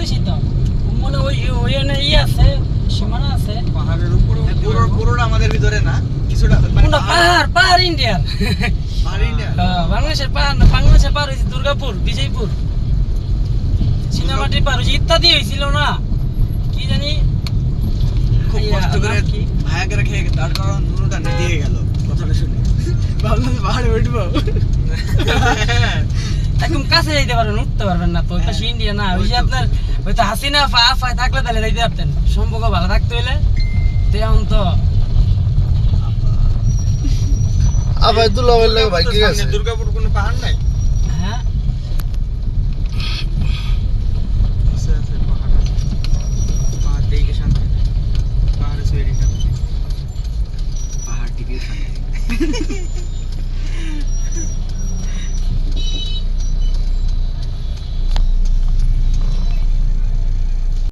রয়েছি তো মনে ওই আছে সীমানা আছে পাহাড়ের উপরে পুরোটা আমাদের ভিতরে না কিছুটা কোনটা পাহাড় ইন্ডিয়ার বাংলাদেশের পাহাড় না বাংলাদেশের পাহাড় হয়েছে দুর্গাপুর বিজয়পুর সিনেমাটি পাহাড় হয়েছে ইত্যাদি হয়েছিল না কি জানি খুব কষ্ট করে ভায়াকে রেখে তার কারণ নুনুটা নিয়ে গেল কথাটা শুনে ভাবলাম পাহাড়ে উঠবো একদম কাছে যাইতে পারবেন উঠতে পারবেন না তো ওই পাশে ইন্ডিয়া না ওই যে আপনার ওই তো হাসিনা আফায় থাকলে তাহলে যাইতে পারতেন সম্পর্ক ভালো থাকতে হইলে তেমন তো আবার দুলাভাইয়ের লাগে ভাই কি আছে দুর্গাপুর কোনো পাহাড় নাই হ্যাঁ আছে পাহাড় দেখে শান্তি পাহাড়ে শুয়ে রেখে পাহাড় টিকে শান্তি